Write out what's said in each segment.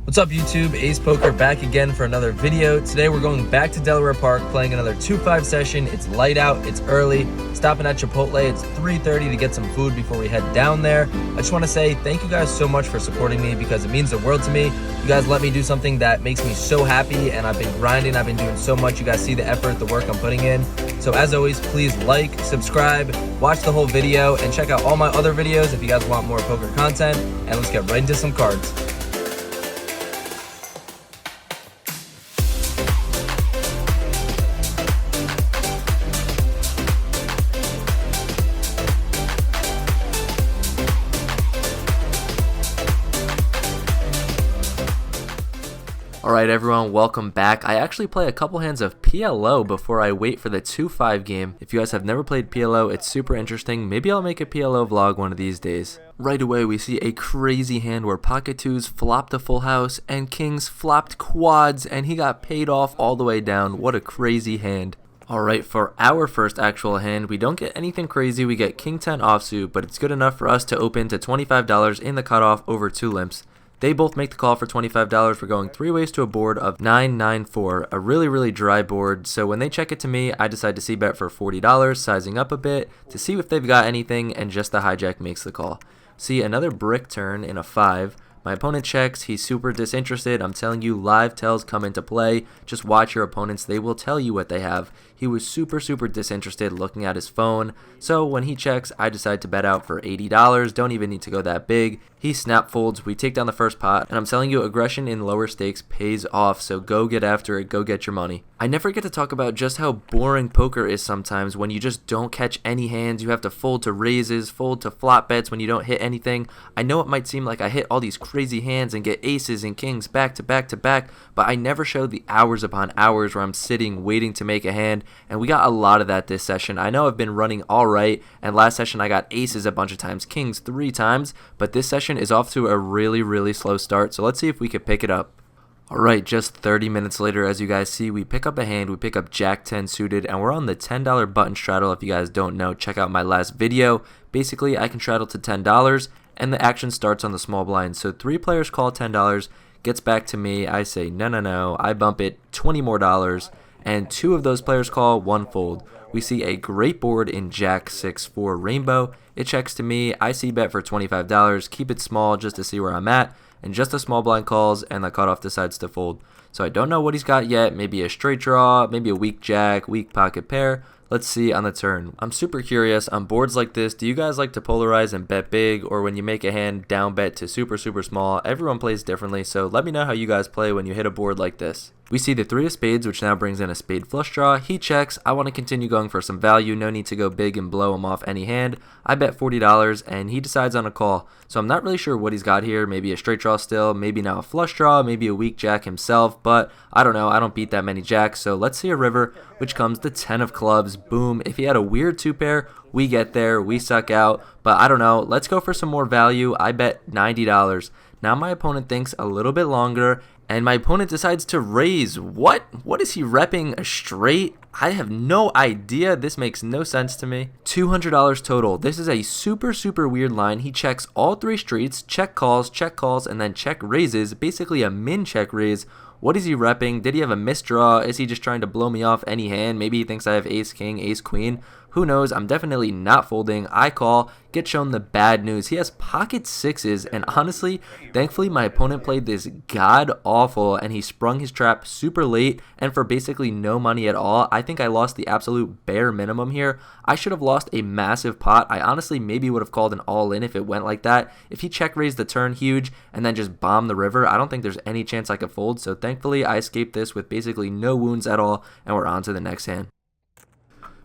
What's up YouTube, Ace Poker back again for another video. Today we're going back to Delaware Park, playing another 2-5 session. It's light out, it's early, stopping at Chipotle. It's 3:30 to get some food before we head down there. I just want to say thank you guys so much for supporting me because it means the world to me. You guys let me do something that makes me so happy, and I've been grinding, I've been doing so much. You guys see the effort, the work I'm putting in. So as always, please like, subscribe, watch the whole video, and check out all my other videos if you guys want more poker content. And let's get right into some cards. Alright everyone, welcome back. I actually play a couple hands of PLO before I wait for the 2-5 game. If you guys have never played PLO, it's super interesting. Maybe I'll make a PLO vlog one of these days. Right away we see a crazy hand where pocket twos flopped a full house and kings flopped quads, and he got paid off all the way down. What a crazy hand. Alright, for our first actual hand, we don't get anything crazy. We get king 10 offsuit, but it's good enough for us to open to $25 in the cutoff over 2 limps. They both make the call for $25. We're going 3 ways to a board of 9-9-4, a really dry board. So when they check it to me, I decide to c-bet for $40, sizing up a bit to see if they've got anything, and just the hijack makes the call. See, another brick turn in a 5. My opponent checks, he's super disinterested. I'm telling you, live tells come into play. Just watch your opponents, they will tell you what they have. He was super disinterested looking at his phone. So when he checks, I decide to bet out for $80. Don't even need to go that big. He snap folds, we take down the first pot, and I'm telling you, aggression in lower stakes pays off, so go get after it, go get your money. I never get to talk about just how boring poker is sometimes when you just don't catch any hands. You have to fold to raises, fold to flop bets when you don't hit anything. I know it might seem like I hit all these crazy hands and get aces and kings back to back to back, but I never show the hours upon hours where I'm sitting waiting to make a hand, and we got a lot of that this session. I know I've been running alright, and last session I got aces a bunch of times, kings 3 times, but this session is off to a really slow start, so let's see if we can pick it up. Alright, just 30 minutes later, as you guys see, we pick up a hand, we pick up Jack 10 suited, and we're on the $10 button straddle. If you guys don't know, check out my last video. Basically, I can straddle to $10, and the action starts on the small blind. So 3 players call $10, gets back to me, I say no, I bump it $20 more, and 2 of those players call, 1 fold. We see a great board in Jack 6-4 rainbow. It checks to me, I c-bet for $25, keep it small just to see where I'm at, and just a small blind calls, and the cutoff decides to fold. So I don't know what he's got yet, maybe a straight draw, maybe a weak jack, weak pocket pair. Let's see on the turn. I'm super curious, on boards like this, do you guys like to polarize and bet big, or when you make a hand, down bet to super small? Everyone plays differently, so let me know how you guys play when you hit a board like this. We see the 3 of spades, which now brings in a spade flush draw. He checks. I want to continue going for some value. No need to go big and blow him off any hand. I bet $40, and he decides on a call. So I'm not really sure what he's got here. Maybe a straight draw still, maybe now a flush draw, maybe a weak jack himself, but I don't know. I don't beat that many jacks, so let's see a river, which comes the 10 of clubs. Boom. If he had a weird 2-pair, we get there, we suck out, but I don't know. Let's go for some more value. I bet $90. Now my opponent thinks a little bit longer, and my opponent decides to raise. What is he repping? A straight? I have no idea. This makes no sense to me. $200 total. This is a super weird line. He checks all 3 streets, check calls, and then check raises. Basically a min check raise. What is he repping? Did he have a misdraw? Is he just trying to blow me off any hand? Maybe he thinks I have ace king, ace queen. Who knows? I'm definitely not folding. I call, get shown the bad news. He has pocket 6s, and honestly, thankfully my opponent played this god awful, and he sprung his trap super late and for basically no money at all. I think I lost the absolute bare minimum here. I should have lost a massive pot. I honestly maybe would have called an all-in if it went like that. If he check raised the turn huge and then just bombed the river, I don't think there's any chance I could fold. So thankfully I escaped this with basically no wounds at all, and we're on to the next hand.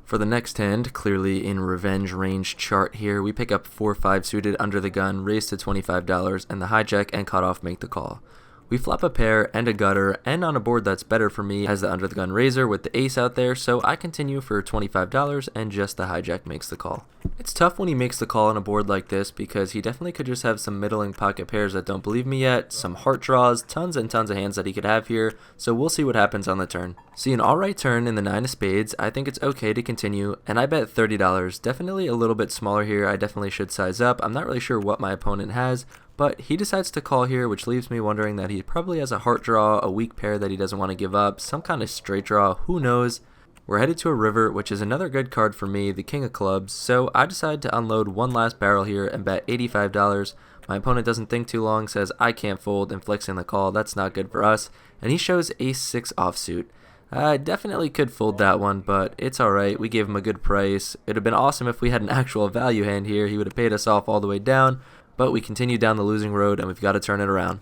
For the next hand, clearly in revenge range chart here, we pick up 4-5 suited under the gun, raise to $25, and the hijack and cutoff make the call. We flop a pair and a gutter, and on a board that's better for me has the under the gun raiser with the ace out there, so I continue for $25 and just the hijack makes the call. It's tough when he makes the call on a board like this because he definitely could just have some middling pocket pairs that don't believe me yet, some heart draws, tons and tons of hands that he could have here, so we'll see what happens on the turn. See an alright turn in the 9 of spades. I think it's okay to continue, and I bet $30. Definitely a little bit smaller here. I definitely should size up. I'm not really sure what my opponent has, But he decides to call here, which leaves me wondering that he probably has a heart draw, a weak pair that he doesn't want to give up, some kind of straight draw, who knows. We're headed to a river, which is another good card for me, the king of clubs, so I decide to unload one last barrel here and bet $85. My opponent doesn't think too long, says I can't fold, inflicting the call. That's not good for us, and he shows ace-6 offsuit. I definitely could fold that one, but it's alright. We gave him a good price. It would have been awesome if we had an actual value hand here. He would have paid us off all the way down, but we continue down the losing road, and we've got to turn it around.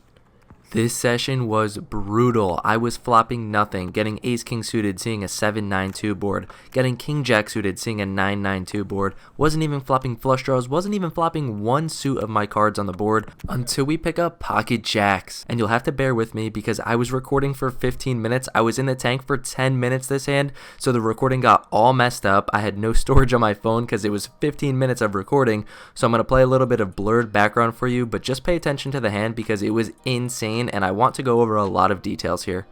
This session was brutal. I was flopping nothing, getting ace-king suited, seeing a 7-9-2 board, getting king-jack suited, seeing a 9-9-2 board, wasn't even flopping flush draws, wasn't even flopping one suit of my cards on the board until we pick up pocket jacks. And you'll have to bear with me because I was recording for 15 minutes. I was in the tank for 10 minutes this hand, so the recording got all messed up. I had no storage on my phone because it was 15 minutes of recording, so I'm going to play a little bit of blurred background for you, but just pay attention to the hand because it was insane. And I want to go over a lot of details here.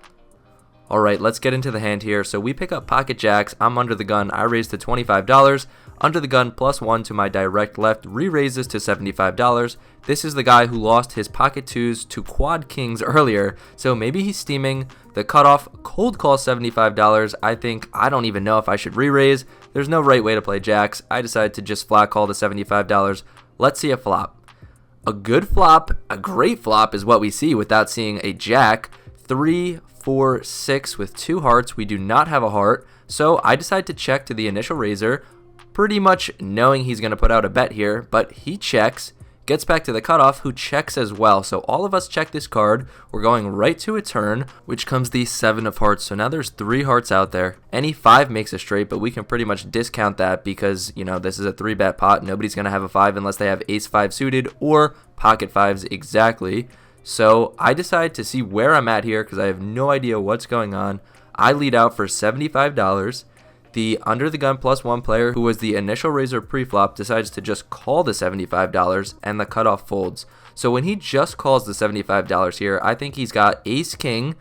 Alright, let's get into the hand here. So we pick up pocket jacks. I'm under the gun. I raise to $25. Under the gun +1 to my direct left. Re-raises to $75. This is the guy who lost his pocket twos to quad kings earlier. So maybe he's steaming. The cutoff, cold call $75. I don't even know if I should re-raise. There's no right way to play jacks. I decided to just flat call to $75. Let's see a flop. A good flop, a great flop is what we see without seeing a jack. 3, 4, 6 with 2 hearts. We do not have a heart, so I decide to check to the initial raiser, pretty much knowing he's going to put out a bet here, but he checks, gets back to the cutoff, who checks as well. So all of us check this card. We're going right to a turn, which comes the 7 of hearts. So now there's 3 hearts out there. Any 5 makes a straight, but we can pretty much discount that because, you know, this is a 3-bet pot. Nobody's going to have a 5 unless they have ace-5 suited or pocket 5s exactly. So I decide to see where I'm at here because I have no idea what's going on. I lead out for $75. The under the gun +1 player, who was the initial raiser pre-flop, decides to just call the $75 and the cutoff folds. So when he just calls the $75 here, I think he's got ace-king,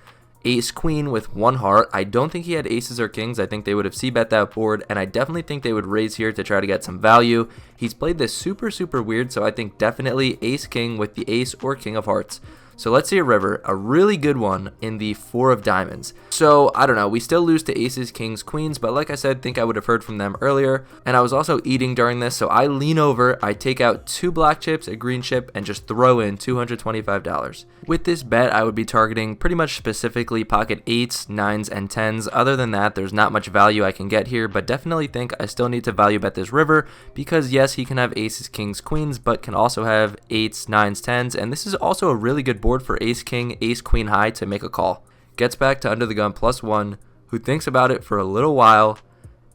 ace-queen with 1 heart. I don't think he had aces or kings. I think they would have c-bet that board, and I definitely think they would raise here to try to get some value. He's played this super weird, so I think definitely ace-king with the ace or king of hearts. So let's see a river, a really good one in the 4 of diamonds. So I don't know, we still lose to aces, kings, queens, but like I said, think I would have heard from them earlier. And I was also eating during this, so I lean over, I take out 2 black chips, a green chip, and just throw in $225. With this bet, I would be targeting pretty much specifically pocket 8s, 9s, and 10s. Other than that, there's not much value I can get here, but definitely think I still need to value bet this river because yes, he can have aces, kings, queens, but can also have 8s, 9s, 10s, and this is also a really good board for ace king, ace queen high to make a call. Gets back to under the gun +1, who thinks about it for a little while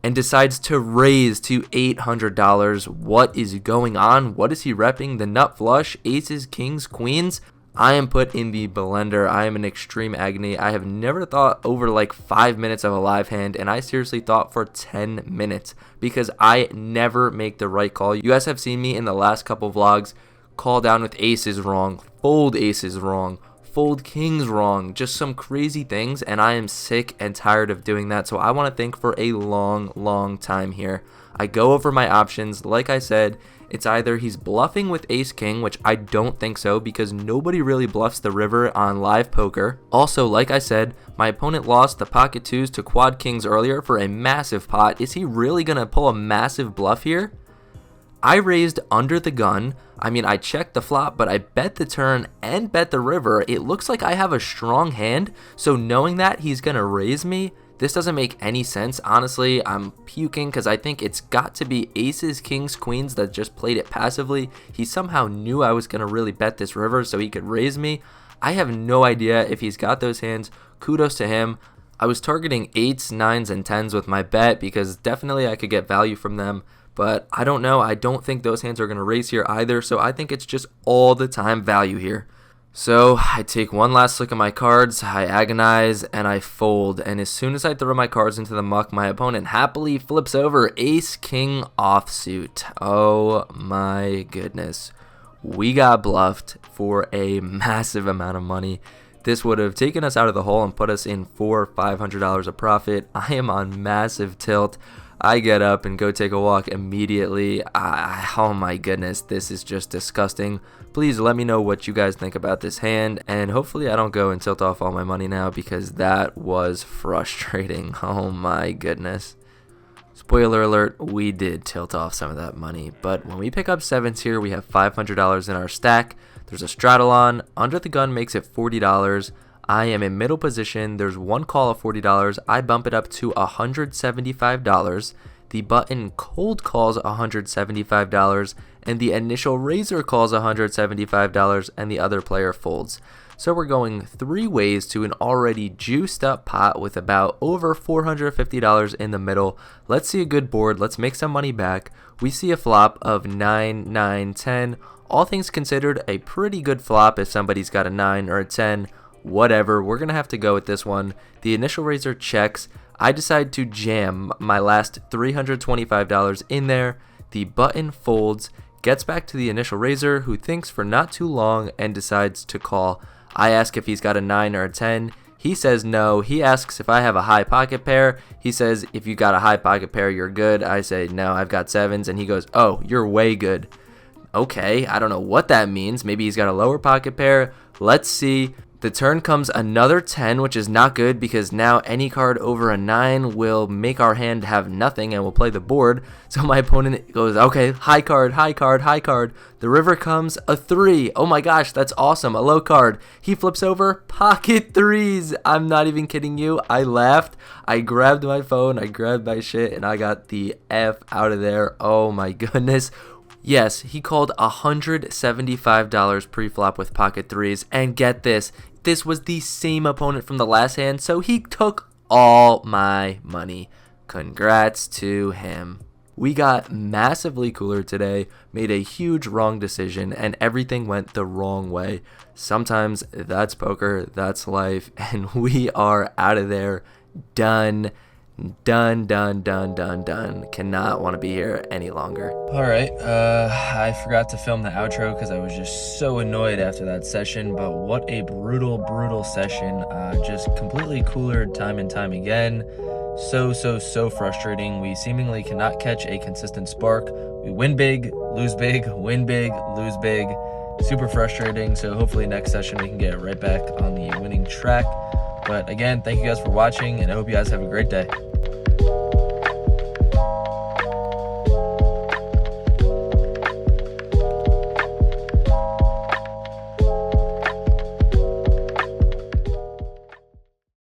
and decides to raise to $800. What is going on? What is he repping? The nut flush, aces, kings, queens. I am put in the blender. I am in extreme agony. I have never thought over like 5 minutes of a live hand, and I seriously thought for 10 minutes because I never make the right call. You guys have seen me in the last couple vlogs call down with aces wrong, fold aces wrong, fold kings wrong, just some crazy things, and I am sick and tired of doing that. So I want to think for a long time here. I go over my options. Like I said, it's either he's bluffing with ace king, which I don't think so because nobody really bluffs the river on live poker. Also, like I said, my opponent lost the pocket 2s to quad kings earlier for a massive pot. Is he really going to pull a massive bluff here? I raised under the gun. I mean, I checked the flop, but I bet the turn and bet the river. It looks like I have a strong hand, so knowing that he's going to raise me, this doesn't make any sense. Honestly, I'm puking because I think it's got to be aces, kings, queens that just played it passively. He somehow knew I was going to really bet this river so he could raise me. I have no idea if he's got those hands. Kudos to him. I was targeting 8s, 9s, and 10s with my bet because definitely I could get value from them. But I don't know. I don't think those hands are going to raise here either. So I think it's just all the time value here. So I take one last look at my cards. I agonize and I fold. And as soon as I throw my cards into the muck, my opponent happily flips over ace king offsuit. Oh my goodness. We got bluffed for a massive amount of money. This would have taken us out of the hole and put us in $400 or $500 of profit. I am on massive tilt. I get up and go take a walk immediately. Oh my goodness, this is just disgusting. Please let me know what you guys think about this hand, and hopefully I don't go and tilt off all my money now because that was frustrating. Oh my goodness. Spoiler alert, we did tilt off some of that money, but when we pick up sevens here, we have $500 in our stack. There's a straddle on, under the gun makes it $40. I am in middle position, there's one call of $40, I bump it up to $175. The button cold calls $175, and the initial raiser calls $175, and the other player folds. So we're going 3 ways to an already juiced up pot with about over $450 in the middle. Let's see a good board, let's make some money back. We see a flop of 9, 9, 10. All things considered, a pretty good flop if somebody's got a 9 or a 10. Whatever, we're gonna have to go with this one. The initial raiser checks. I decide to jam my last $325 in there. The button folds, gets back to the initial raiser, who thinks for not too long and decides to call. I ask if he's got a 9 or a 10. He says no. He asks if I have a high pocket pair. He says if you got a high pocket pair, you're good. I say no, I've got sevens, and he goes, oh, you're way good. Okay, I don't know what that means. Maybe he's got a lower pocket pair. Let's see. The turn comes another 10, which is not good because now any card over a 9 will make our hand have nothing and we'll play the board. So my opponent goes, okay, high card, high card, high card. The river comes a 3. Oh my gosh, that's awesome. A low card. He flips over, pocket 3s. I'm not even kidding you. I laughed. I grabbed my phone, I grabbed my shit, and I got the F out of there. Oh my goodness. Yes, he called $175 pre-flop with pocket 3s, and get this, this was the same opponent from the last hand, so he took all my money. Congrats to him. We got massively cooler today, made a huge wrong decision, and everything went the wrong way. Sometimes that's poker, that's life, and we are out of there. Done. Done. Cannot want to be here any longer. Alright, I forgot to film the outro because I was just so annoyed after that session, but what a brutal session. Just completely cooler time and time again. So frustrating. We seemingly cannot catch a consistent spark. We win big, lose big, win big, lose big. Super frustrating, so hopefully next session we can get right back on the winning track. But again, thank you guys for watching, and I hope you guys have a great day.